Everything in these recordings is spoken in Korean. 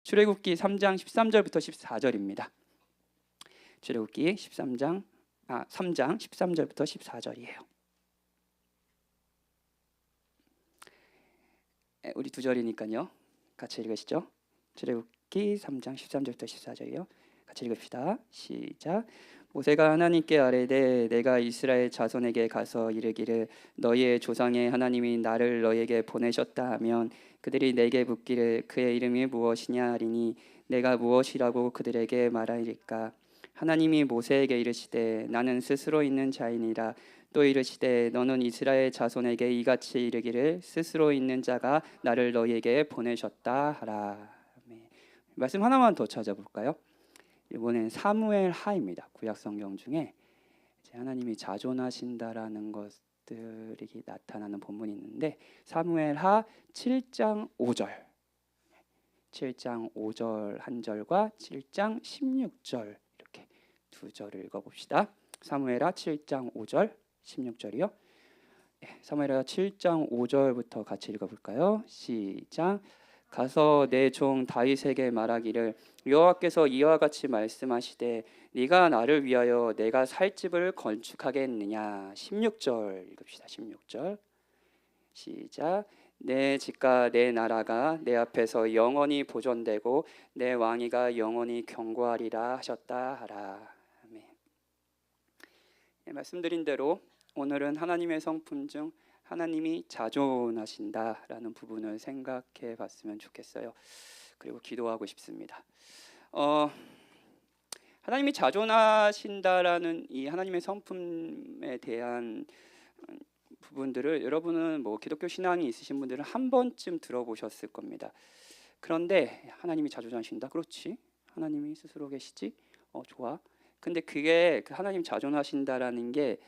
출애굽기 3장 13절부터 14절입니다. 출애굽기 3장 13절부터 14절이에요. 우리 두 절이니까요. 같이 읽으시죠. 출애굽기 3장 13절부터 14절이요. 같이 읽읍시다. 시작. 모세가 하나님께 아뢰되 내가 이스라엘 자손에게 가서 이르기를 너희의 조상의 하나님이 나를 너희에게 보내셨다 하면 그들이 내게 묻기를 그의 이름이 무엇이냐 하리니 내가 무엇이라고 그들에게 말하리까. 하나님이 모세에게 이르시되 나는 스스로 있는 자이니라. 또 이르시되 너는 이스라엘 자손에게 이같이 이르기를 스스로 있는 자가 나를 너희에게 보내셨다 하라. 말씀 하나만 더 찾아볼까요? 이번엔 사무엘 하입니다. 구약 성경 중에 하나님이 자존하신다라는 것들이 나타나는 본문이 있는데 사무엘 하 7장 5절 7장 5절 한 절과 7장 16절 이렇게 두 절을 읽어봅시다. 사무엘 하 7장 5절 16절이요. 사무엘 하 7장 5절부터 같이 읽어볼까요? 시작. 가서 내 종 다윗에게 말하기를 여호와께서 이와 같이 말씀하시되 네가 나를 위하여 내가 살 집을 건축하겠느냐. 16절 읽읍시다. 16절 시작. 내 집과 내 나라가 내 앞에서 영원히 보존되고 내 왕위가 영원히 견고하리라 하셨다 하라. 아멘. 말씀드린 대로 오늘은 하나님의 성품 중 하나님이 자존하신다라는 부분을 생각해 봤으면 좋겠어요. 그리고 기도하고 싶습니다. 하나님이 자존하신다라는 이 하나님의 성품에 대한 부분들을 여러분은 뭐 기독교 신앙이 있으신 분들은 한 번쯤 들어보셨을 겁니다. 그런데 하나님이 자존하신다? 그렇지. 하나님이 스스로 계시지? 좋아. 근데 그게 그 하나님 자존하신다라는 게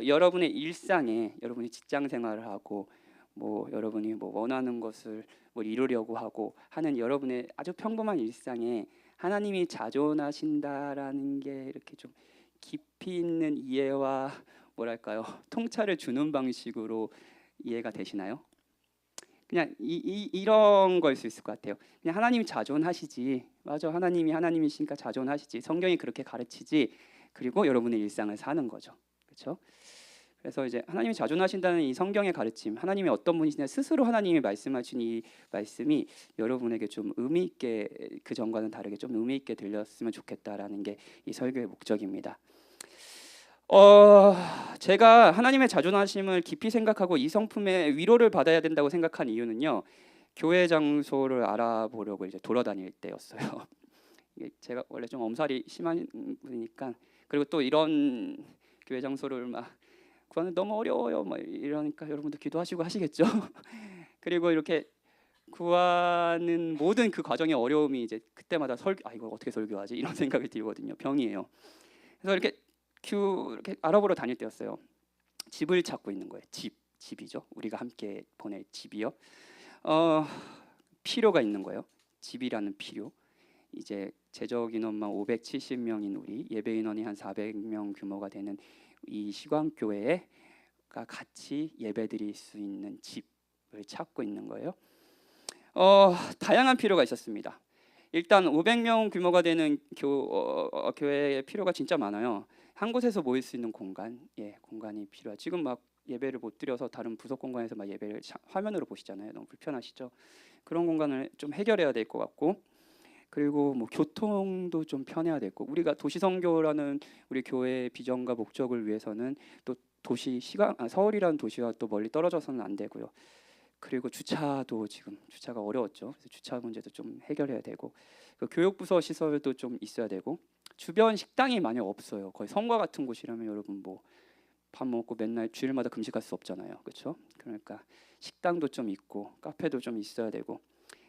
여러분의 일상에 여러분이 직장 생활을 하고 뭐 여러분이 뭐 원하는 것을 뭐 이루려고 하고 하는 여러분의 아주 평범한 일상에 하나님이 자존하신다라는 게 이렇게 좀 깊이 있는 이해와 뭐랄까요 통찰을 주는 방식으로 이해가 되시나요? 그냥 이런 걸 수 있을 것 같아요. 그냥 하나님이 자존하시지. 맞아, 하나님이 하나님이시니까 자존하시지. 성경이 그렇게 가르치지. 그리고 여러분의 일상을 사는 거죠. 그렇죠? 그래서 이제 하나님이 자존하신다는 이 성경의 가르침, 하나님이 어떤 분이시냐 스스로 하나님이 말씀하신 이 말씀이 여러분에게 좀 의미 있게 그 전과는 다르게 좀 의미 있게 들렸으면 좋겠다라는 게 이 설교의 목적입니다. 제가 하나님의 자존하심을 깊이 생각하고 이 성품의 위로를 받아야 된다고 생각한 이유는요. 교회 장소를 알아보려고 이제 돌아다닐 때였어요. 제가 원래 좀 엄살이 심한 분이니까 그리고 또 이런 교회 장소를 막 구하는 너무 어려워요. 막 이러니까 여러분도 기도하시고 하시겠죠. 그리고 이렇게 구하는 모든 그 과정의 어려움이 이제 그때마다 이거 어떻게 설교하지 이런 생각이 들거든요. 병이에요. 그래서 이렇게 알아보러 다닐 때였어요. 집을 찾고 있는 거예요. 집이죠. 우리가 함께 보낼 집이요. 필요가 있는 거예요. 집이라는 필요. 이제 재적 인원만 570명인 우리 예배 인원이 한 400명 규모가 되는 이 시광교회가 같이 예배드릴 수 있는 집을 찾고 있는 거예요. 다양한 필요가 있었습니다. 일단 500명 규모가 되는 교회의 필요가 진짜 많아요. 한 곳에서 모일 수 있는 공간이 필요하죠. 지금 막 예배를 못 드려서 다른 부속 공간에서 막 예배를 화면으로 보시잖아요. 너무 불편하시죠? 그런 공간을 좀 해결해야 될 것 같고, 그리고 뭐 교통도 좀 편해야 될 거고, 우리가 도시선교라는 우리 교회의 비전과 목적을 위해서는 또 서울이라는 도시와 또 멀리 떨어져서는 안 되고요. 그리고 주차도 지금 주차가 어려웠죠. 그래서 주차 문제도 좀 해결해야 되고, 그 교육부서 시설도 좀 있어야 되고, 주변 식당이 많이 없어요. 거의 성과 같은 곳이라면 여러분 뭐 밥 먹고 맨날 주일마다 금식할 수 없잖아요. 그렇죠? 그러니까 식당도 좀 있고 카페도 좀 있어야 되고,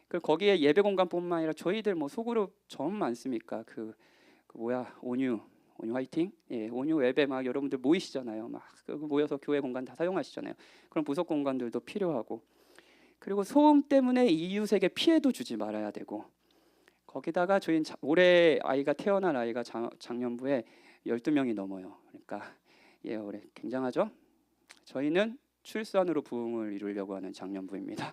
그 거기에 예배 공간뿐만 아니라 저희들 뭐 소그룹 전 많습니까? 온유 화이팅? 온유 예배 막 여러분들 모이시잖아요. 막 모여서 교회 공간 다 사용하시잖아요. 그런 부속 공간들도 필요하고, 그리고 소음 때문에 이웃에게 피해도 주지 말아야 되고, 거기다가 저희는 올해 태어난 아이가 작년부에 12명이 넘어요. 그러니까 올해 굉장하죠? 저희는 출산으로 부흥을 이루려고 하는 작년부입니다.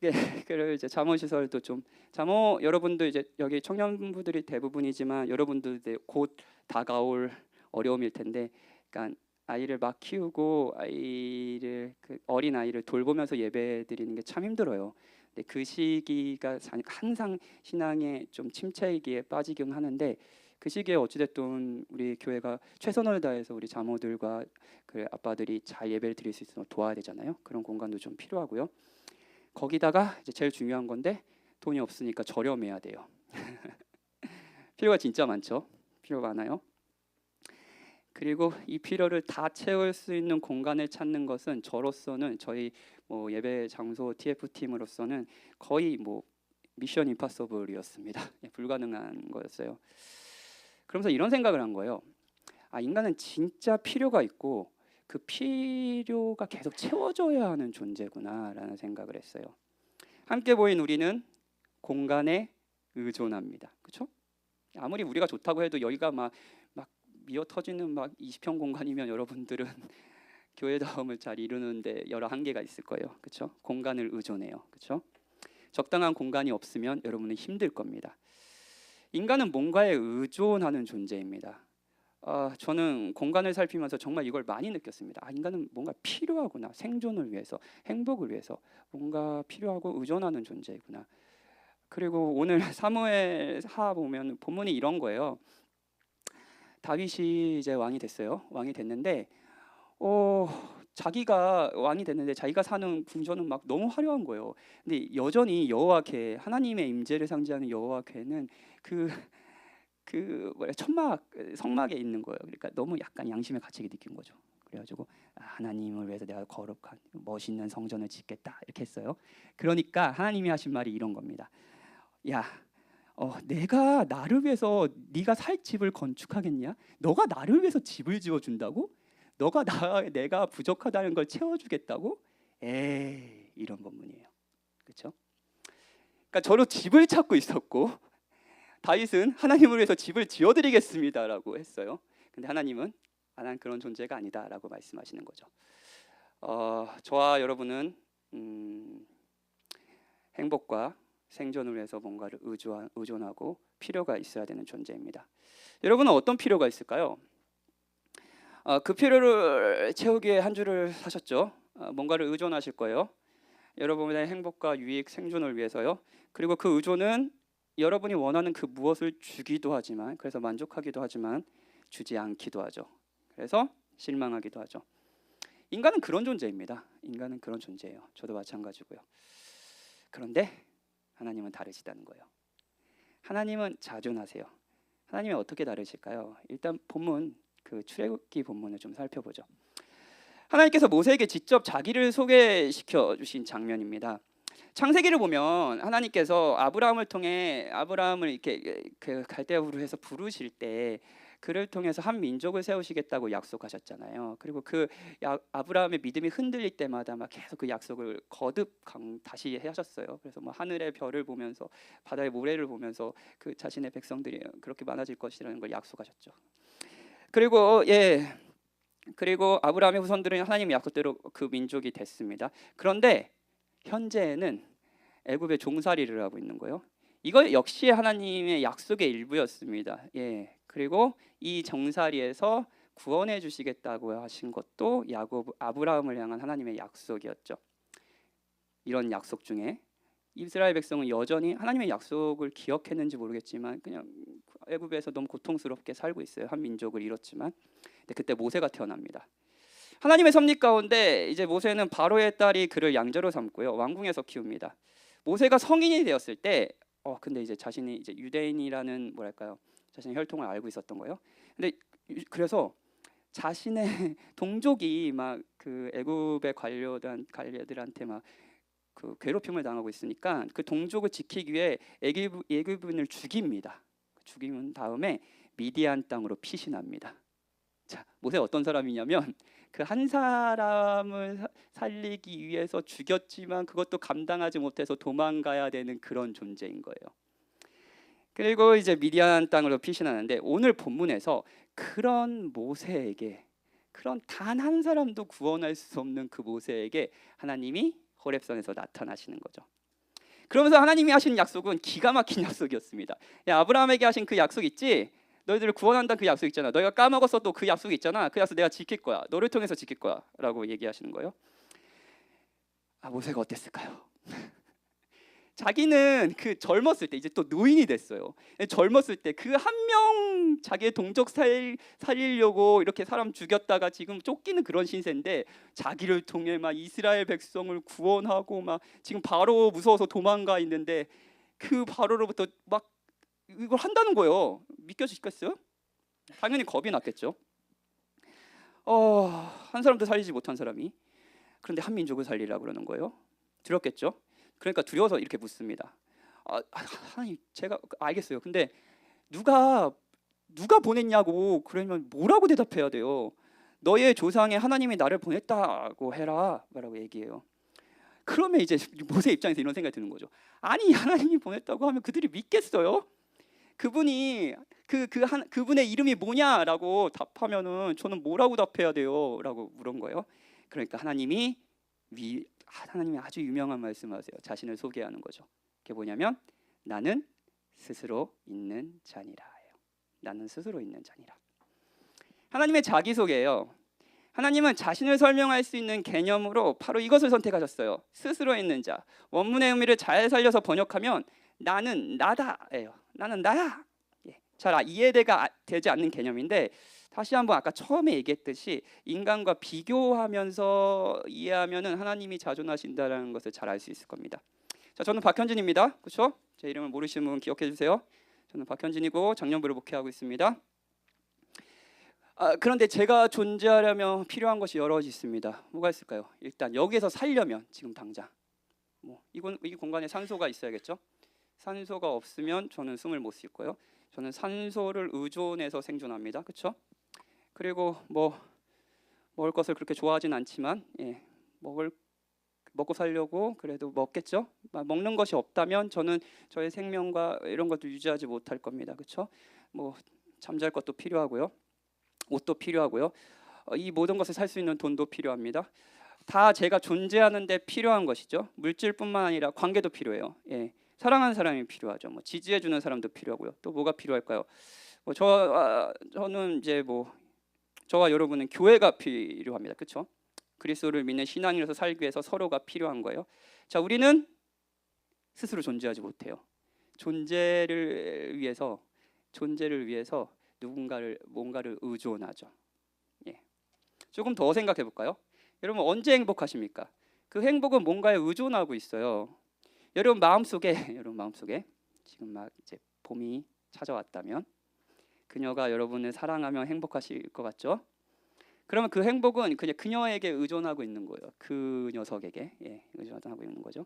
예, 그리고 이제 잠옷 시설도 좀 잠옷 여러분도 이제 여기 청년부들이 대부분이지만 여러분도 이제 곧 다가올 어려움일 텐데, 그러니까 아이를 막 키우고 아이를 그 어린 아이를 돌보면서 예배 드리는 게 참 힘들어요. 근데 그 시기가 항상 신앙의 좀 침체기에 빠지긴 하는데, 그 시기에 어찌됐든 우리 교회가 최선을 다해서 우리 자모들과 그 아빠들이 잘 예배를 드릴 수 있도록 도와야 되잖아요. 그런 공간도 좀 필요하고요. 거기다가 이제 제일 중요한 건데, 돈이 없으니까 저렴해야 돼요. 필요가 진짜 많죠. 필요가 많아요. 그리고 이 필요를 다 채울 수 있는 공간을 찾는 것은 저로서는, 저희 뭐 예배 장소 TF 팀으로서는 거의 뭐 미션 임파서블이었습니다. 불가능한 거였어요. 그러면서 이런 생각을 한 거예요. 인간은 진짜 필요가 있고 그 필요가 계속 채워져야 하는 존재구나라는 생각을 했어요. 함께 보인 우리는 공간에 의존합니다. 그렇죠? 아무리 우리가 좋다고 해도 여기가 막 미어 터지는 막 20평 공간이면 여러분들은 교회다움을 잘 이루는데 여러 한계가 있을 거예요. 그렇죠? 공간을 의존해요. 그렇죠? 적당한 공간이 없으면 여러분은 힘들 겁니다. 인간은 뭔가에 의존하는 존재입니다. 저는 공간을 살피면서 정말 이걸 많이 느꼈습니다. 인간은 뭔가 필요하구나. 생존을 위해서, 행복을 위해서 뭔가 필요하고 의존하는 존재구나. 그리고 오늘 사무엘하 보면 본문이 이런 거예요. 다윗이 이제 왕이 됐어요. 왕이 됐는데 자기가 왕이 됐는데 자기가 사는 궁전은 막 너무 화려한 거예요. 근데 여전히 여호와께, 하나님의 임재를 상징하는 여호와께는 그 뭐야, 천막 성막에 있는 거예요. 그러니까 너무 약간 양심의 가책이 느낀 거죠. 그래가지고 하나님을 위해서 내가 거룩한 멋있는 성전을 짓겠다 이렇게 했어요. 그러니까 하나님이 하신 말이 이런 겁니다. 야, 내가 나를 위해서 네가 살 집을 건축하겠냐? 너가 나를 위해서 집을 지어준다고? 내가 부족하다는 걸 채워주겠다고? 에이, 이런 본문이에요. 그렇죠? 그러니까 저도 집을 찾고 있었고 다윗은 하나님을 위해서 집을 지어드리겠습니다라고 했어요. 근데 하나님은 난 그런 존재가 아니다라고 말씀하시는 거죠. 저와 여러분은 행복과 생존을 위해서 뭔가를 의존하고 필요가 있어야 되는 존재입니다. 여러분은 어떤 필요가 있을까요? 그 필요를 채우기 위해 한 주를 사셨죠. 뭔가를 의존하실 거예요. 여러분의 행복과 유익, 생존을 위해서요. 그리고 그 의존은 여러분이 원하는 그 무엇을 주기도 하지만, 그래서 만족하기도 하지만 주지 않기도 하죠. 그래서 실망하기도 하죠. 인간은 그런 존재입니다. 인간은 그런 존재예요. 저도 마찬가지고요. 그런데 하나님은 다르시다는 거예요. 하나님은 자존하세요. 하나님이 어떻게 다르실까요? 일단 본문, 그 출애굽기 본문을 좀 살펴보죠. 하나님께서 모세에게 직접 자기를 소개시켜 주신 장면입니다. 창세기를 보면 하나님께서 아브라함을 통해 아브라함을 이렇게 그 갈대아우르 해서 부르실 때 그를 통해서 한 민족을 세우시겠다고 약속하셨잖아요. 그리고 아브라함의 믿음이 흔들릴 때마다 막 계속 그 약속을 거듭 다시 하셨어요. 그래서 뭐 하늘의 별을 보면서 바다의 모래를 보면서 그 자신의 백성들이 그렇게 많아질 것이라는 걸 약속하셨죠. 그리고 아브라함의 후손들은 하나님의 약속대로 그 민족이 됐습니다. 그런데 현재는 애굽의 종살이를 하고 있는 거예요. 이거 역시 하나님의 약속의 일부였습니다. 그리고 이 정살이에서 구원해 주시겠다고 하신 것도 아브라함을 향한 하나님의 약속이었죠. 이런 약속 중에 이스라엘 백성은 여전히 하나님의 약속을 기억했는지 모르겠지만 그냥 애굽에서 너무 고통스럽게 살고 있어요. 한 민족을 잃었지만. 근데 그때 모세가 태어납니다. 하나님의 섭리 가운데 이제 모세는 바로의 딸이 그를 양자로 삼고요, 왕궁에서 키웁니다. 모세가 성인이 되었을 때, 근데 이제 자신이 이제 유대인이라는 자신의 혈통을 알고 있었던 거예요. 근데 그래서 자신의 동족이 막 그 애굽의 관료들한테 막 그 괴롭힘을 당하고 있으니까 그 동족을 지키기 위해 애굽인을 죽입니다. 죽인 다음에 미디안 땅으로 피신합니다. 자, 모세 어떤 사람이냐면 그 한 사람을 살리기 위해서 죽였지만 그것도 감당하지 못해서 도망가야 되는 그런 존재인 거예요. 그리고 이제 미디안 땅으로 피신하는데, 오늘 본문에서 그런 모세에게, 그런 단 한 사람도 구원할 수 없는 그 모세에게 하나님이 호렙산에서 나타나시는 거죠. 그러면서 하나님이 하신 약속은 기가 막힌 약속이었습니다. 야, 아브라함에게 하신 그 약속 있지? 너희들을 구원한다는 그 약속 있잖아. 너희가 까먹었어도 그 약속 있잖아. 그 약속 내가 지킬 거야. 너를 통해서 지킬 거야 라고 얘기하시는 거예요. 모세가 어땠을까요? 자기는 그 젊었을 때, 이제 또 노인이 됐어요. 젊었을 때 그 한 명 자기의 동족 살리려고 이렇게 사람 죽였다가 지금 쫓기는 그런 신세인데, 자기를 통해 막 이스라엘 백성을 구원하고 막 지금 바로 무서워서 도망가 있는데, 그 바로로부터 막 이걸 한다는 거예요. 믿겨지겠어요? 당연히 겁이 났겠죠. 한 사람도 살리지 못한 사람이, 그런데 한 민족을 살리라고 그러는 거예요. 두렵겠죠? 그러니까 두려워서 이렇게 묻습니다. 하나님, 제가 알겠어요. 근데 누가 보냈냐고. 그러면 뭐라고 대답해야 돼요? 너의 조상의 하나님이 나를 보냈다고 해라 라고 얘기해요. 그러면 이제 모세 입장에서 이런 생각이 드는 거죠. 아니, 하나님이 보냈다고 하면 그들이 믿겠어요? 그분이 그분의 이름이 뭐냐라고 답하면은 저는 뭐라고 답해야 돼요?라고 물은 거예요. 그러니까 하나님이 아주 유명한 말씀하세요. 자신을 소개하는 거죠. 그게 뭐냐면 나는 스스로 있는 자니라예요. 나는 스스로 있는 자니라. 하나님의 자기소개예요. 하나님은 자신을 설명할 수 있는 개념으로 바로 이것을 선택하셨어요. 스스로 있는 자. 원문의 의미를 잘 살려서 번역하면 나는 나다예요. 나는 나야. 잘 이해가 되지 않는 개념인데, 다시 한번 아까 처음에 얘기했듯이 인간과 비교하면서 이해하면은 하나님이 자존하신다라는 것을 잘 알 수 있을 겁니다. 자, 저는 박현진입니다. 그렇죠? 제 이름을 모르시는 분 기억해 주세요. 저는 박현진이고 작년부를 목회하고 있습니다. 그런데 제가 존재하려면 필요한 것이 여러 가지 있습니다. 뭐가 있을까요? 일단 여기에서 살려면 지금 당장 이 공간에 산소가 있어야겠죠? 산소가 없으면 저는 숨을 못 쉴 거예요. 저는 산소를 의존해서 생존합니다. 그렇죠? 그리고 먹을 것을 그렇게 좋아하진 않지만 먹고 살려고 그래도 먹겠죠. 먹는 것이 없다면 저는 저의 생명과 이런 것도 유지하지 못할 겁니다. 그렇죠? 잠잘 것도 필요하고요, 옷도 필요하고요, 이 모든 것을 살 수 있는 돈도 필요합니다. 다 제가 존재하는데 필요한 것이죠. 물질뿐만 아니라 관계도 필요해요. 사랑하는 사람이 필요하죠. 지지해주는 사람도 필요하고요. 또 뭐가 필요할까요? 저는 이제 저와 여러분은 교회가 필요합니다. 그렇죠? 그리스도를 믿는 신앙인으로서 살기 위해서 서로가 필요한 거예요. 자, 우리는 스스로 존재하지 못해요. 존재를 위해서 뭔가를 의존하죠. 조금 더 생각해 볼까요? 여러분, 언제 행복하십니까? 그 행복은 뭔가에 의존하고 있어요. 여러분 마음속에 지금 막 이제 봄이 찾아왔다면 그녀가 여러분을 사랑하면 행복하실 것 같죠? 그러면 그 행복은 그냥 그녀에게 의존하고 있는 거예요. 그 녀석에게 의존하고 있는 거죠.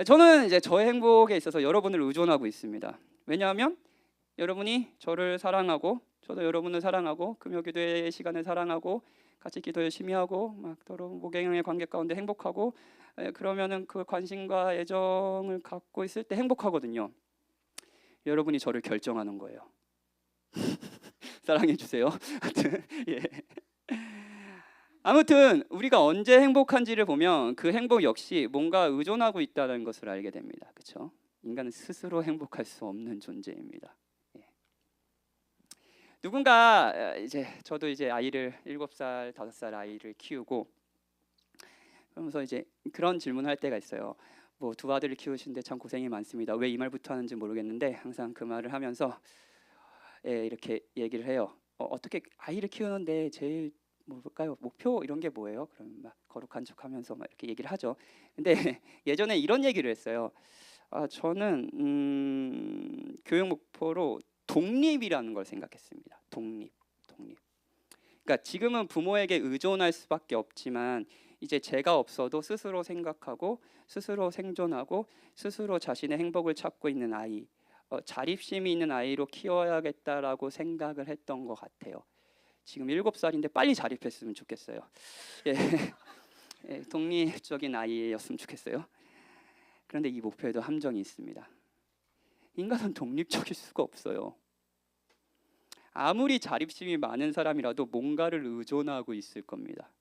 저는 이제 저의 행복에 있어서 여러분을 의존하고 있습니다. 왜냐하면 여러분이 저를 사랑하고 저도 여러분을 사랑하고 금요기도의 시간을 사랑하고 같이 기도 열심히 하고 막 서로 목양의 관계 가운데 행복하고, 그러면은 그 관심과 애정을 갖고 있을 때 행복하거든요. 여러분이 저를 결정하는 거예요. 사랑해 주세요. 아무튼 우리가 언제 행복한지를 보면 그 행복 역시 뭔가 의존하고 있다는 것을 알게 됩니다. 그렇죠? 인간은 스스로 행복할 수 없는 존재입니다. 누군가 저도 이제 아이를 7살, 5살 아이를 키우고 그러면서 이제 그런 질문할 때가 있어요. 두 아들을 키우시는데 참 고생이 많습니다. 왜 이 말부터 하는지 모르겠는데 항상 그 말을 하면서 이렇게 얘기를 해요. 어떻게 아이를 키우는데 제일 뭘까요? 목표 이런 게 뭐예요? 그러면 막 거룩한 척하면서 막 이렇게 얘기를 하죠. 근데 예전에 이런 얘기를 했어요. 저는 교육 목표로 독립이라는 걸 생각했습니다. 독립. 그러니까 지금은 부모에게 의존할 수밖에 없지만 이제 제가 없어도 스스로 생각하고 스스로 생존하고 스스로 자신의 행복을 찾고 있는 아이, 자립심이 있는 아이로 키워야겠다라고 생각을 했던 것 같아요. 지금 7살인데 빨리 자립했으면 좋겠어요. 독립적인 아이였으면 좋겠어요. 그런데 이 목표에도 함정이 있습니다. 인간은 독립적일 수가 없어요. 아무리 자립심이 많은 사람이라도 뭔가를 의존하고 있을 겁니다.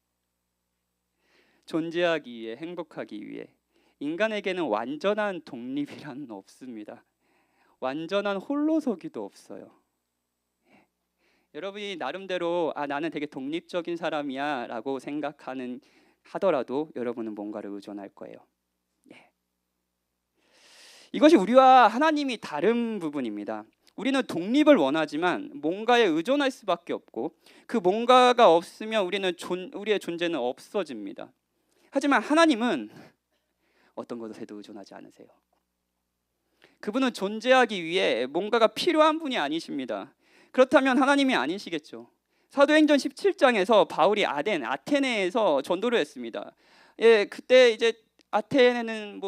존재하기 위해, 행복하기 위해. 인간에게는 완전한 독립이란 없습니다. 완전한 홀로서기도 없어요. 여러분이 나름대로 나는 되게 독립적인 사람이야 라고 생각하는 하더라도 여러분은 뭔가를 의존할 거예요. 이것이 우리와 하나님이 다른 부분입니다. 우리는 독립을 원하지만 뭔가에 의존할 수밖에 없고 그 뭔가가 없으면 우리의 존재는 없어집니다. 하지만 하나님은 어떤 것에도 의존하지 않으세요. 그분은 존재하기 위해 뭔가가 필요한 분이 아니십니다. 그렇다면 하나님이 아니시겠죠. 사도행전 17장에서 바울이 아테네에서 전도를 했습니다. 그때 이제 아테네는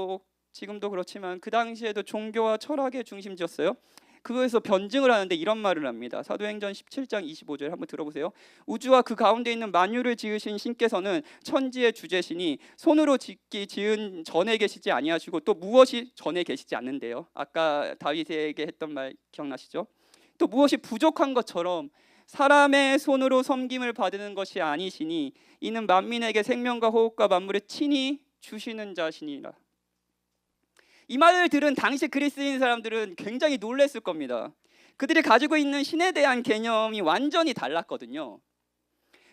지금도 그렇지만 그 당시에도 종교와 철학의 중심지였어요. 그거에서 변증을 하는데 이런 말을 합니다. 사도행전 17장 25절 한번 들어보세요. 우주와 그 가운데 있는 만유를 지으신 신께서는 천지의 주제시니 손으로 지은 전에 계시지 아니하시고 또 무엇이 전에 계시지 않는데요. 아까 다윗에게 했던 말 기억나시죠? 또 무엇이 부족한 것처럼 사람의 손으로 섬김을 받는 것이 아니시니 이는 만민에게 생명과 호흡과 만물을 친히 주시는 자시니라. 이 말을 들은 당시 그리스인 사람들은 굉장히 놀랐을 겁니다. 그들이 가지고 있는 신에 대한 개념이 완전히 달랐거든요.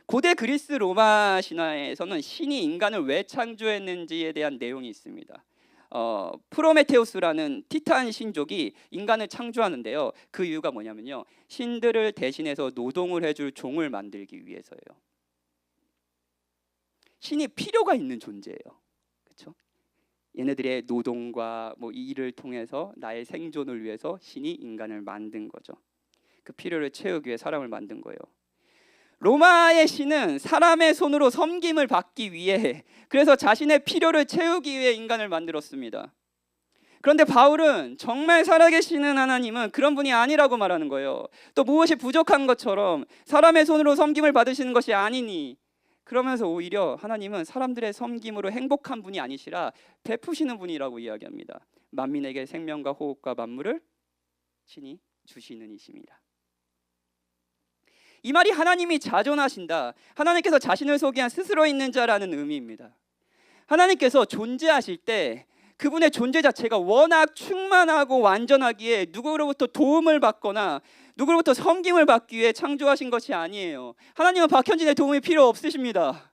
고대 그리스 로마 신화에서는 신이 인간을 왜 창조했는지에 대한 내용이 있습니다. 프로메테우스라는 티탄 신족이 인간을 창조하는데요. 그 이유가 뭐냐면요, 신들을 대신해서 노동을 해줄 종을 만들기 위해서예요. 신이 필요가 있는 존재예요. 그렇죠? 얘네들의 노동과 일을 통해서 나의 생존을 위해서 신이 인간을 만든 거죠. 그 필요를 채우기 위해 사람을 만든 거예요. 로마의 신은 사람의 손으로 섬김을 받기 위해, 그래서 자신의 필요를 채우기 위해 인간을 만들었습니다. 그런데 바울은 정말 살아계시는 하나님은 그런 분이 아니라고 말하는 거예요. 또 무엇이 부족한 것처럼 사람의 손으로 섬김을 받으시는 것이 아니니, 그러면서 오히려 하나님은 사람들의 섬김으로 행복한 분이 아니시라 베푸시는 분이라고 이야기합니다. 만민에게 생명과 호흡과 만물을 친히 주시는 이십니다. 이 말이 하나님이 자존하신다, 하나님께서 자신을 소개한 스스로 있는 자라는 의미입니다. 하나님께서 존재하실 때 그분의 존재 자체가 워낙 충만하고 완전하기에 누구로부터 도움을 받거나 누구로부터 섬김을 받기 위해 창조하신 것이 아니에요. 하나님은 박현진의 도움이 필요 없으십니다.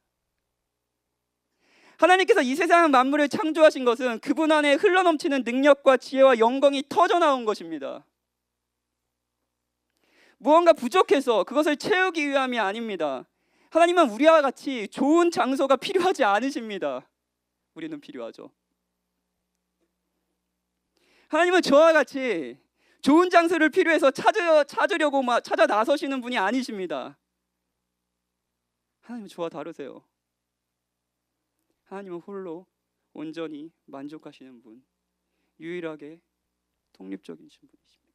하나님께서 이 세상 만물을 창조하신 것은 그분 안에 흘러넘치는 능력과 지혜와 영광이 터져나온 것입니다. 무언가 부족해서 그것을 채우기 위함이 아닙니다. 하나님은 우리와 같이 좋은 장소가 필요하지 않으십니다. 우리는 필요하죠. 하나님은 저와 같이 좋은 장소를 필요해서 찾으려고 찾아 나서시는 분이 아니십니다. 하나님은 저와 다르세요. 하나님은 홀로 온전히 만족하시는 분, 유일하게 독립적이신 분이십니다.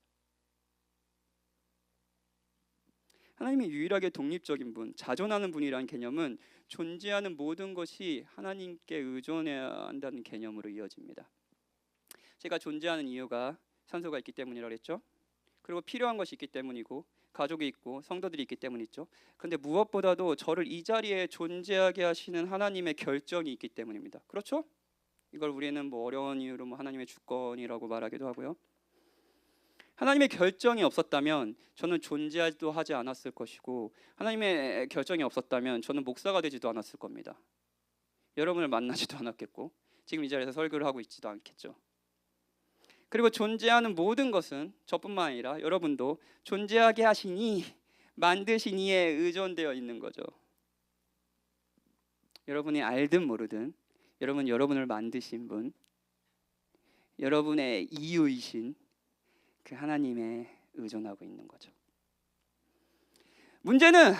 하나님이 유일하게 독립적인 분, 자존하는 분이라는 개념은 존재하는 모든 것이 하나님께 의존해야 한다는 개념으로 이어집니다. 제가 존재하는 이유가 산소가 있기 때문이라고 했죠. 그리고 필요한 것이 있기 때문이고 가족이 있고 성도들이 있기 때문이죠. 그런데 무엇보다도 저를 이 자리에 존재하게 하시는 하나님의 결정이 있기 때문입니다. 그렇죠? 이걸 우리는 어려운 이유로 하나님의 주권이라고 말하기도 하고요. 하나님의 결정이 없었다면 저는 존재하지도 하지 않았을 것이고, 하나님의 결정이 없었다면 저는 목사가 되지도 않았을 겁니다. 여러분을 만나지도 않았겠고 지금 이 자리에서 설교를 하고 있지도 않겠죠. 그리고 존재하는 모든 것은 저뿐만 아니라 여러분도 존재하게 하시니 만드신 이에 의존되어 있는 거죠. 여러분이 알든 모르든 여러분을 만드신 분, 여러분의 이유이신 그 하나님에 의존하고 있는 거죠. 문제는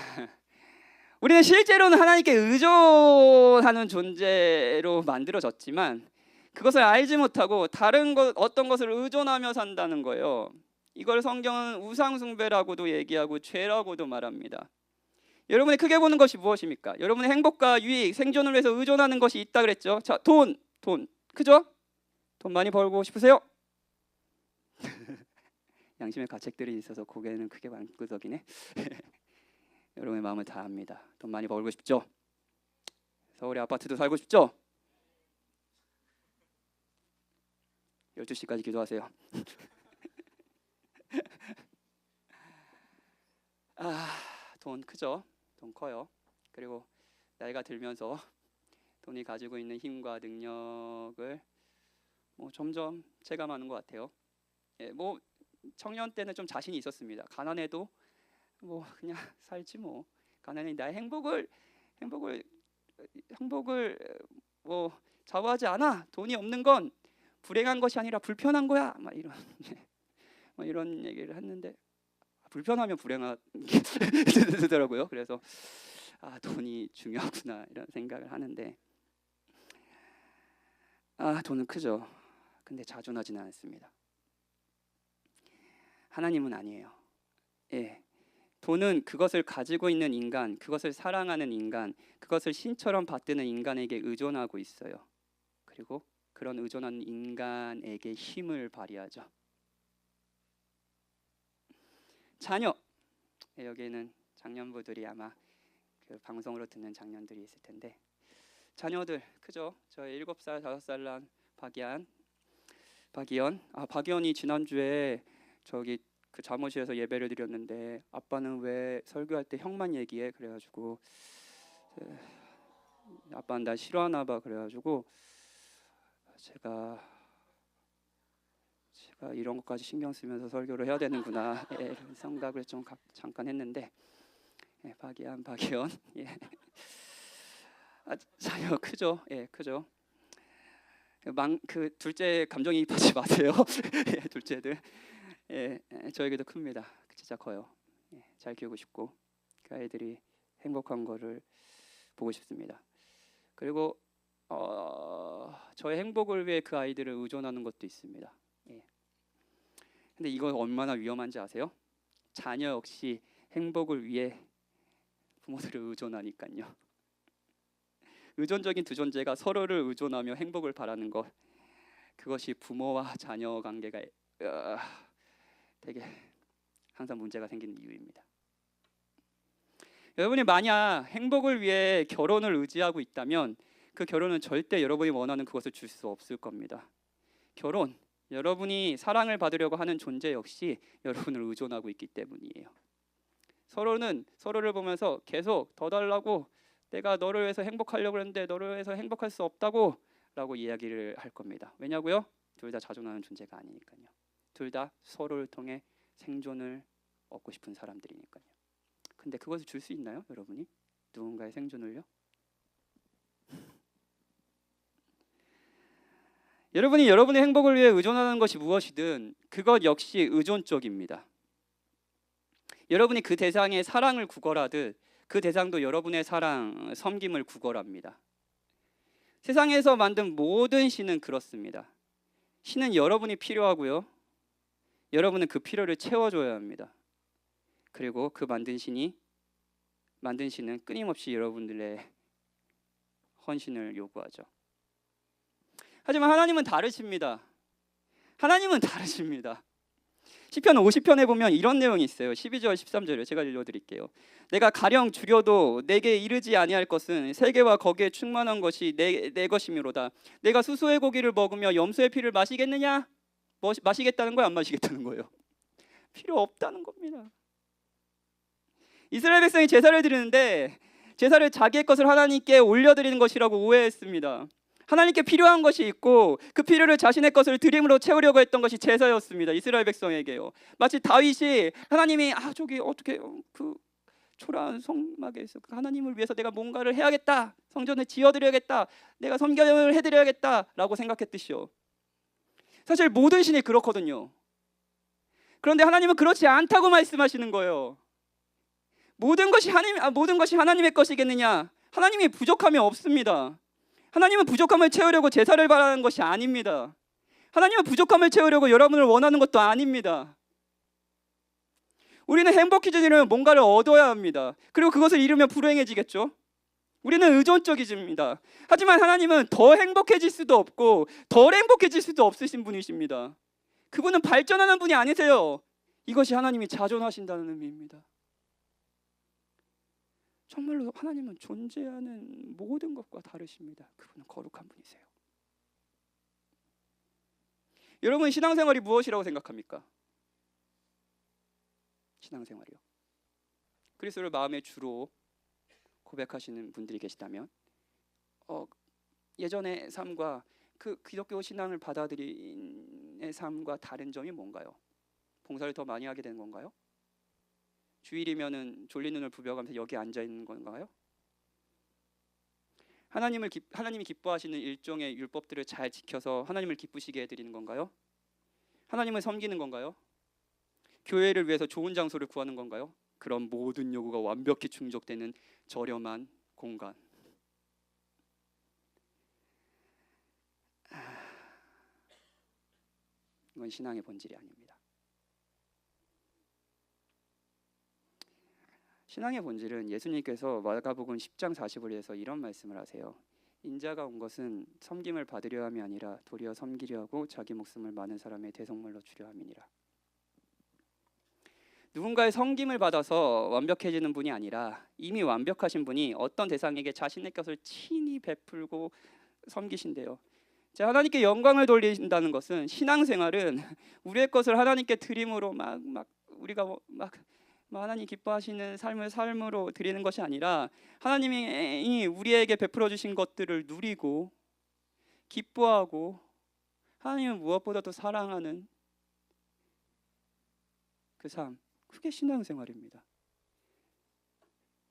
우리는 실제로는 하나님께 의존하는 존재로 만들어졌지만 그것을 알지 못하고 다른 어떤 것을 의존하며 산다는 거예요. 이걸 성경은 우상숭배라고도 얘기하고 죄라고도 말합니다. 여러분이 크게 보는 것이 무엇입니까? 여러분의 행복과 유익, 생존을 위해서 의존하는 것이 있다 그랬죠. 자, 돈, 그죠? 돈 많이 벌고 싶으세요? 양심의 가책들이 있어서 고개는 크게 끄덕이네. 여러분의 마음을 다 압니다. 돈 많이 벌고 싶죠? 서울의 아파트도 살고 싶죠? 12시까지 기도하세요. 돈 크죠? 돈 커요. 그리고 나이가 들면서 돈이 가지고 있는 힘과 능력을 점점 체감하는 것 같아요. 청년 때는 좀 자신이 있었습니다. 가난해도 그냥 살지 뭐. 가난이 나의 행복을 좌우하지 않아. 돈이 없는 건 불행한 것이 아니라 불편한 거야. 막 이런 얘기를 했는데 불편하면 불행하게 되더라고요. 그래서 돈이 중요하구나 이런 생각을 하는데 돈은 크죠. 근데 자존하지는 않습니다. 하나님은 아니에요. 돈은 그것을 가지고 있는 인간, 그것을 사랑하는 인간, 그것을 신처럼 받드는 인간에게 의존하고 있어요. 그리고 그런 의존하는 인간에게 힘을 발휘하죠. 자녀, 여기에는 장년부들이 아마 그 방송으로 듣는 장년들이 있을 텐데 자녀들 크죠? 저 7살, 5살 난 박이연이 지난주에 저기 그 사무실에서 예배를 드렸는데 아빠는 왜 설교할 때 형만 얘기해? 그래가지고 아빠는 나 싫어하나 봐. 그래가지고 제가 이런 것까지 신경 쓰면서 설교를 해야 되는구나 이런 생각을 좀 잠깐 했는데 박이연 자녀 크죠? 크죠. 그 둘째 감정이입하지 마세요. 둘째들 저에게도 큽니다. 진짜 커요. 잘 키우고 싶고 그 아이들이 행복한 거를 보고 싶습니다. 그리고 저의 행복을 위해 그 아이들을 의존하는 것도 있습니다. 근데 이거 얼마나 위험한지 아세요? 자녀 역시 행복을 위해 부모들을 의존하니까요. 의존적인 두 존재가 서로를 의존하며 행복을 바라는 것, 그것이 부모와 자녀 관계가 되게 항상 문제가 생기는 이유입니다. 여러분이 만약 행복을 위해 결혼을 의지하고 있다면 그 결혼은 절대 여러분이 원하는 그것을 줄 수 없을 겁니다. 결혼, 여러분이 사랑을 받으려고 하는 존재 역시 여러분을 의존하고 있기 때문이에요. 서로는 서로를 보면서 계속 더 달라고, 내가 너를 위해서 행복하려고 했는데 너를 위해서 행복할 수 없다고 라고 이야기를 할 겁니다. 왜냐고요? 둘 다 자존하는 존재가 아니니까요. 둘 다 서로를 통해 생존을 얻고 싶은 사람들이니까요. 근데 그것을 줄 수 있나요, 여러분이? 누군가의 생존을요? 여러분이 여러분의 행복을 위해 의존하는 것이 무엇이든 그것 역시 의존적입니다. 여러분이 그 대상의 사랑을 구걸하듯 그 대상도 여러분의 사랑, 섬김을 구걸합니다. 세상에서 만든 모든 신은 그렇습니다. 신은 여러분이 필요하고요. 여러분은 그 필요를 채워줘야 합니다. 그리고 그 만든 신은 끊임없이 여러분들의 헌신을 요구하죠. 하지만 하나님은 다르십니다. 시편 50편에 보면 이런 내용이 있어요. 12절 13절을 제가 읽어드릴게요. 내가 가령 줄여도 내게 이르지 아니할 것은 세계와 거기에 충만한 것이 내 것이미로다. 내가 수소의 고기를 먹으며 염소의 피를 마시겠느냐? 마시겠다는 거예요? 안 마시겠다는 거예요? 필요 없다는 겁니다. 이스라엘 백성이 제사를 드리는데 제사를 자기의 것을 하나님께 올려드리는 것이라고 오해했습니다. 하나님께 필요한 것이 있고 그 필요를 자신의 것을 드림으로 채우려고 했던 것이 제사였습니다. 이스라엘 백성에게요. 마치 다윗이 하나님이 저기 어떻게 그 초라한 성막에서 하나님을 위해서 내가 뭔가를 해야겠다, 성전을 지어드려야겠다, 내가 섬김을 해드려야겠다라고 생각했듯이요. 사실 모든 신이 그렇거든요. 그런데 하나님은 그렇지 않다고 말씀하시는 거예요. 모든 것이 하나님의 것이겠느냐? 하나님이 부족함이 없습니다. 하나님은 부족함을 채우려고 제사를 바라는 것이 아닙니다. 하나님은 부족함을 채우려고 여러분을 원하는 것도 아닙니다. 우리는 행복해지려면 뭔가를 얻어야 합니다. 그리고 그것을 잃으면 불행해지겠죠. 우리는 의존적이집니다. 하지만 하나님은 더 행복해질 수도 없고 덜 행복해질 수도 없으신 분이십니다. 그분은 발전하는 분이 아니세요. 이것이 하나님이 자존하신다는 의미입니다. 정말로 하나님은 존재하는 모든 것과 다르십니다. 그분은 거룩한 분이세요. 여러분 신앙생활이 무엇이라고 생각합니까? 신앙생활이요. 그리스도를 마음의 주로 고백하시는 분들이 계시다면 예전의 삶과 그 기독교 신앙을 받아들인 삶과 다른 점이 뭔가요? 봉사를 더 많이 하게 되는 건가요? 주일이면은 졸린 눈을 부벼가면서 여기 앉아 있는 건가요? 하나님이 기뻐하시는 일종의 율법들을 잘 지켜서 하나님을 기쁘시게 해드리는 건가요? 하나님을 섬기는 건가요? 교회를 위해서 좋은 장소를 구하는 건가요? 그런 모든 요구가 완벽히 충족되는 저렴한 공간. 이건 신앙의 본질이 아닙니다. 신앙의 본질은 예수님께서 마가복음 10장 40절에서 이런 말씀을 하세요. 인자가 온 것은 섬김을 받으려 함이 아니라 도리어 섬기려 하고 자기 목숨을 많은 사람의 대속물로 주려 함이니라. 누군가의 섬김을 받아서 완벽해지는 분이 아니라 이미 완벽하신 분이 어떤 대상에게 자신의 것을 친히 베풀고 섬기신대요. 하나님께 영광을 돌린다는 것은, 신앙생활은 우리의 것을 하나님께 드림으로 우리가 하나님 기뻐하시는 삶으로 드리는 것이 아니라 하나님이 우리에게 베풀어 주신 것들을 누리고 기뻐하고 하나님을 무엇보다도 사랑하는 그 삶, 그게 신앙생활입니다.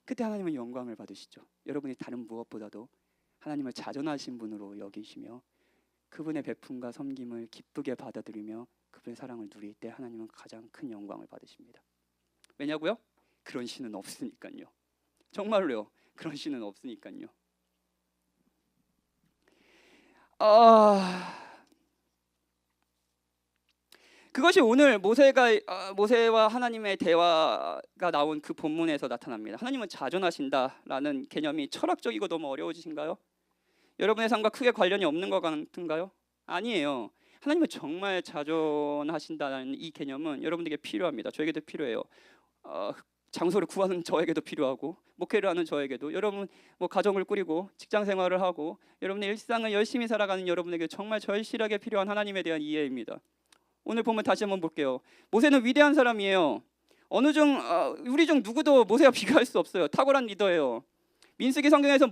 그때 하나님은 영광을 받으시죠. 여러분이 다른 무엇보다도 하나님을 자존하신 분으로 여기시며 그분의 베품과 섬김을 기쁘게 받아들이며 그분의 사랑을 누릴 때 하나님은 가장 큰 영광을 받으십니다. 왜냐고요? 그런 신은 없으니까요. 정말로요. 그런 신은 없으니까요. 그것이 오늘 모세와 하나님의 대화가 나온 그 본문에서 나타납니다. 하나님은 자존하신다라는 개념이 철학적이고 너무 어려워지신가요? 여러분의 삶과 크게 관련이 없는 것 같은가요? 아니에요. 하나님은 정말 자존하신다는 이 개념은 여러분들에게 필요합니다. 저에게도 필요해요. 장소를 구하는 저에게도 필요하고, 목회를 하는 저에게도, 여러분 가정을 꾸리고 직장 생활을 하고 여러분의 일상을 열심히 살아가는 여러분에게 정말 절실하게 필요한 하나님에 대한 이해입니다. 오늘 보면 다시 한번 볼게요. 모세는 위대한 사람이에요. 우리 중 누구도 모세와 비교할 수 없어요. 탁월한 리더예요. 민수기 성경에서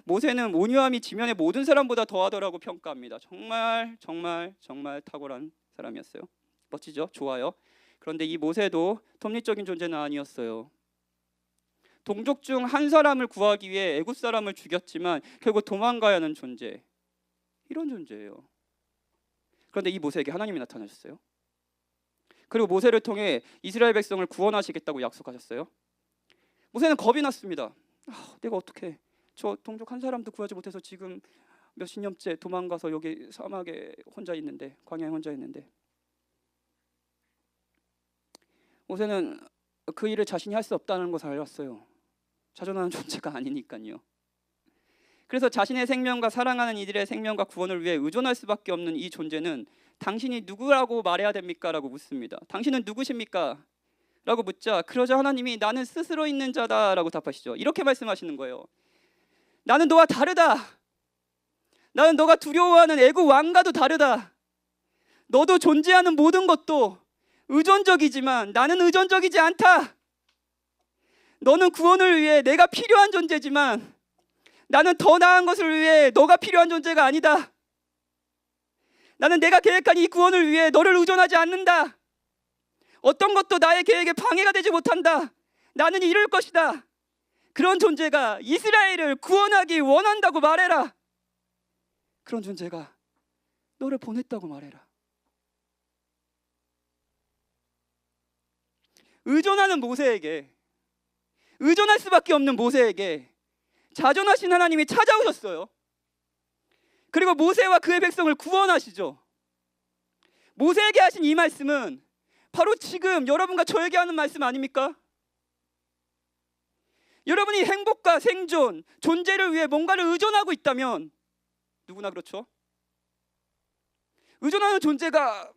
모세는 온유함이 지면의 모든 사람보다 더하더라고 평가합니다. 정말 탁월한 사람이었어요. 멋지죠? 좋아요. 그런데 이 모세도 톱니적인 존재는 아니었어요. 동족 중 한 사람을 구하기 위해 애굽 사람을 죽였지만 결국 도망가야 하는 존재, 이런 존재예요. 그런데 이 모세에게 하나님이 나타나셨어요. 그리고 모세를 통해 이스라엘 백성을 구원하시겠다고 약속하셨어요. 모세는 겁이 났습니다. 내가 어떻게 저 동족 한 사람도 구하지 못해서 지금 몇십 년째 도망가서 여기 사막에 혼자 있는데, 광야에 혼자 있는데. 모세는 그 일을 자신이 할 수 없다는 것을 알았어요. 자존하는 존재가 아니니까요. 그래서 자신의 생명과 사랑하는 이들의 생명과 구원을 위해 의존할 수밖에 없는 이 존재는 당신이 누구라고 말해야 됩니까? 라고 묻습니다. 당신은 누구십니까? 라고 묻자 그러자 하나님이 나는 스스로 있는 자다 라고 답하시죠. 이렇게 말씀하시는 거예요. 나는 너와 다르다. 나는 너가 두려워하는 애국 왕과도 다르다. 너도 존재하는 모든 것도 의존적이지만 나는 의존적이지 않다. 너는 구원을 위해 내가 필요한 존재지만 나는 더 나은 것을 위해 너가 필요한 존재가 아니다. 나는 내가 계획한 이 구원을 위해 너를 의존하지 않는다. 어떤 것도 나의 계획에 방해가 되지 못한다. 나는 이룰 것이다. 그런 존재가 이스라엘을 구원하기 원한다고 말해라. 그런 존재가 너를 보냈다고 말해라. 의존하는 모세에게, 의존할 수밖에 없는 모세에게 자존하신 하나님이 찾아오셨어요. 그리고 모세와 그의 백성을 구원하시죠. 모세에게 하신 이 말씀은 바로 지금 여러분과 저에게 하는 말씀 아닙니까? 여러분이 행복과 생존, 존재를 위해 뭔가를 의존하고 있다면 누구나 그렇죠? 의존하는 존재가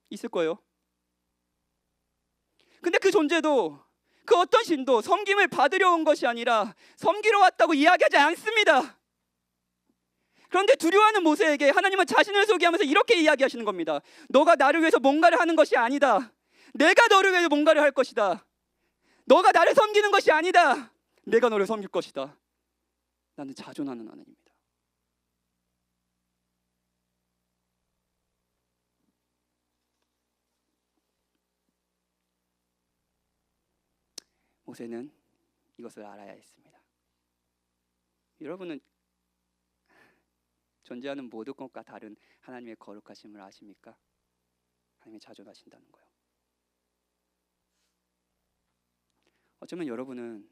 있을 거예요. 근데 그 존재도, 그 어떤 신도 섬김을 받으려 온 것이 아니라 섬기러 왔다고 이야기하지 않습니다. 그런데 두려워하는 모세에게 하나님은 자신을 소개하면서 이렇게 이야기하시는 겁니다. 너가 나를 위해서 뭔가를 하는 것이 아니다. 내가 너를 위해서 뭔가를 할 것이다. 너가 나를 섬기는 것이 아니다. 내가 너를 섬길 것이다. 나는 자존하는 하나님입니다. 모세는 이것을 알아야 했습니다. 여러분은 존재하는 모든 것과 다른 하나님의 거룩하심을 아십니까? 하나님이 자존하신다는 거예요. 어쩌면 여러분은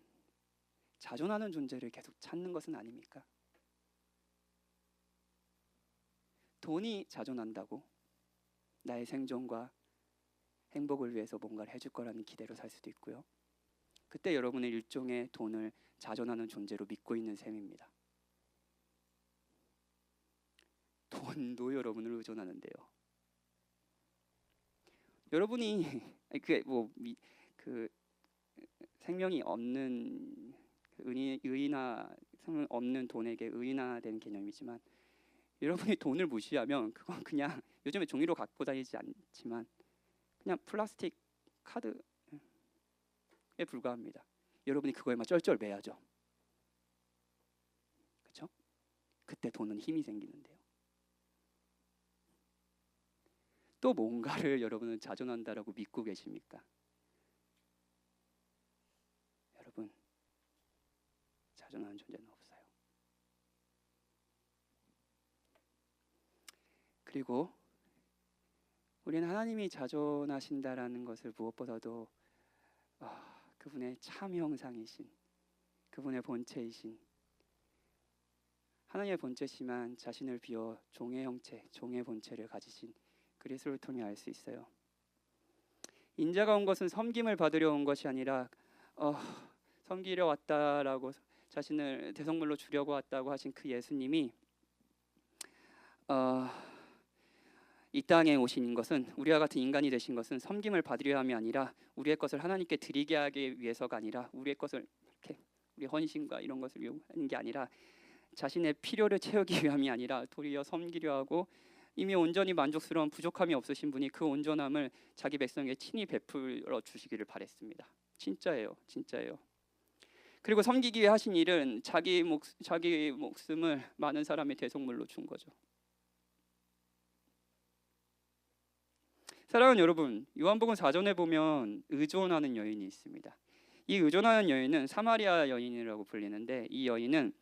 자존하는 존재를 계속 찾는 것은 아닙니까? 돈이 자존한다고 나의 생존과 행복을 위해서 뭔가를 해줄 거라는 기대로 살 수도 있고요. 그때 여러분은 일종의 돈을 자존하는 존재로 믿고 있는 셈입니다. 돈도 여러분을 의존하는데요. 여러분이 그 생명이 없는 의인화 생명 없는 돈에게 의인화된 개념이지만, 여러분이 돈을 무시하면 그건 그냥 요즘에 종이로 갖고 다니지 않지만 그냥 플라스틱 카드에 불과합니다. 여러분이 그거에만 쩔쩔매야죠. 그렇죠? 그때 돈은 힘이 생기는데요. 또 뭔가를 여러분은 자존한다라고 믿고 계십니까? 여러분, 자존하는 존재는 없어요. 그리고 우리는 하나님이 자존하신다라는 것을 무엇보다도 그분의 참 형상이신, 그분의 본체이신, 하나님의 본체시만 자신을 비워 종의 형체, 종의 본체를 가지신 그리스도를 통해 알 수 있어요. 인자가 온 것은 섬김을 받으려 온 것이 아니라 섬기려 왔다라고 자신을 대성물로 주려고 왔다고 하신 그 예수님이 이 땅에 오신 것은, 우리와 같은 인간이 되신 것은 섬김을 받으려 함이 아니라 우리의 것을 하나님께 드리게 하기 위해서가 아니라 우리의 것을 이렇게 우리 헌신과 이런 것을 하는 게 아니라 자신의 필요를 채우기 위함이 아니라 도리어 섬기려 하고, 이미 온전히 만족스러운 부족함이 없으신 분이 그 온전함을 자기 백성에게 친히 베풀어 주시기를 바랬습니다. 진짜예요, 진짜예요. 그리고 섬기기 위해 하신 일은 자기 목숨을 많은 사람의 대속물로 준 거죠. 사랑하는 여러분, 요한복음 4장에 보면 의존하는 여인이 있습니다. 이 의존하는 여인은 사마리아 여인이라고 불리는데, 이 여인은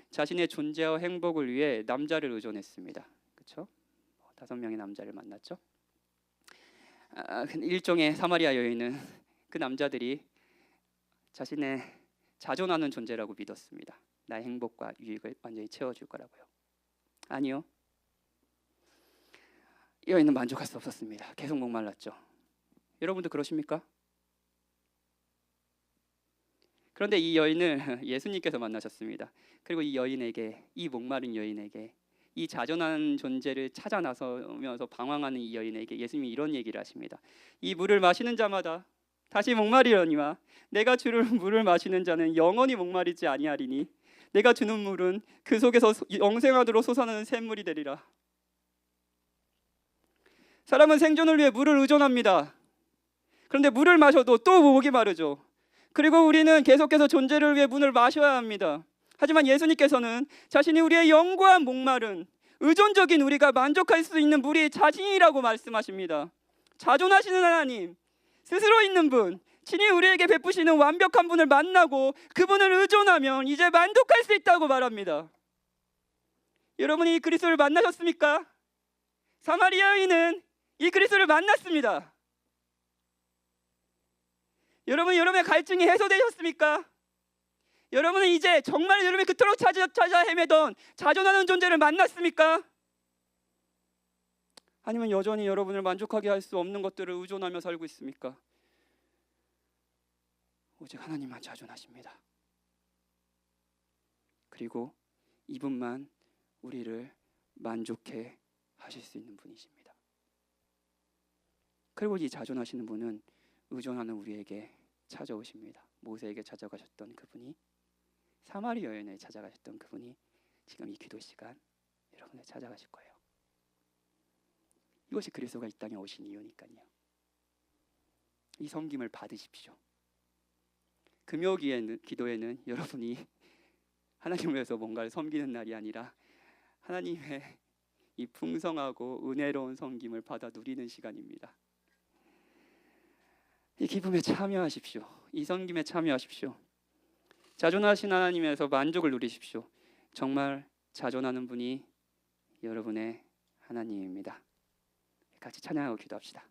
자신의 존재와 행복을 위해 남자를 의존했습니다. 그렇죠? 5명의 남자를 만났죠. 일종의 사마리아 여인은 그 남자들이 자신의 자존하는 존재라고 믿었습니다. 나의 행복과 유익을 완전히 채워줄 거라고요. 아니요. 이 여인은 만족할 수 없었습니다. 계속 목말랐죠. 여러분도 그러십니까? 그런데 이 여인을 예수님께서 만나셨습니다. 그리고 이 여인에게, 이 목마른 여인에게, 이 자존하는 존재를 찾아 나서면서 방황하는 이 여인에게 예수님이 이런 얘기를 하십니다. 이 물을 마시는 자마다 다시 목마리려니와 내가 주는 물을 마시는 자는 영원히 목마르지 아니하리니 내가 주는 물은 그 속에서 영생하도록 솟아나는 샘물이 되리라. 사람은 생존을 위해 물을 의존합니다. 그런데 물을 마셔도 또 목이 마르죠. 그리고 우리는 계속해서 존재를 위해 물을 마셔야 합니다. 하지만 예수님께서는 자신이 우리의 영구한 목마른 의존적인 우리가 만족할 수 있는 물이 자신이라고 말씀하십니다. 자존하시는 하나님, 스스로 있는 분, 친히 우리에게 베푸시는 완벽한 분을 만나고 그분을 의존하면 이제 만족할 수 있다고 말합니다. 여러분이 이 그리스도를 만나셨습니까? 사마리아인은 이 그리스도를 만났습니다. 여러분의 갈증이 해소되셨습니까? 여러분은 이제 정말 여러분이 그토록 찾아 헤매던 자존하는 존재를 만났습니까? 아니면 여전히 여러분을 만족하게 할 수 없는 것들을 의존하며 살고 있습니까? 오직 하나님만 자존하십니다. 그리고 이분만 우리를 만족해 하실 수 있는 분이십니다. 그리고 이 자존하시는 분은 의존하는 우리에게 찾아오십니다. 모세에게 찾아가셨던 그분이, 사마리 여인에 찾아가셨던 그분이 지금 이 기도 시간 여러분을 찾아가실 거예요. 이것이 그리스도가 이 땅에 오신 이유니까요. 이 섬김을 받으십시오. 금요 기도에는 여러분이 하나님을 위해서 뭔가를 섬기는 날이 아니라 하나님의 이 풍성하고 은혜로운 섬김을 받아 누리는 시간입니다. 이 기쁨에 참여하십시오. 이 섬김에 참여하십시오. 자존하신 하나님에서 만족을 누리십시오. 정말 자존하는 분이 여러분의 하나님입니다. 같이 찬양하고 기도합시다.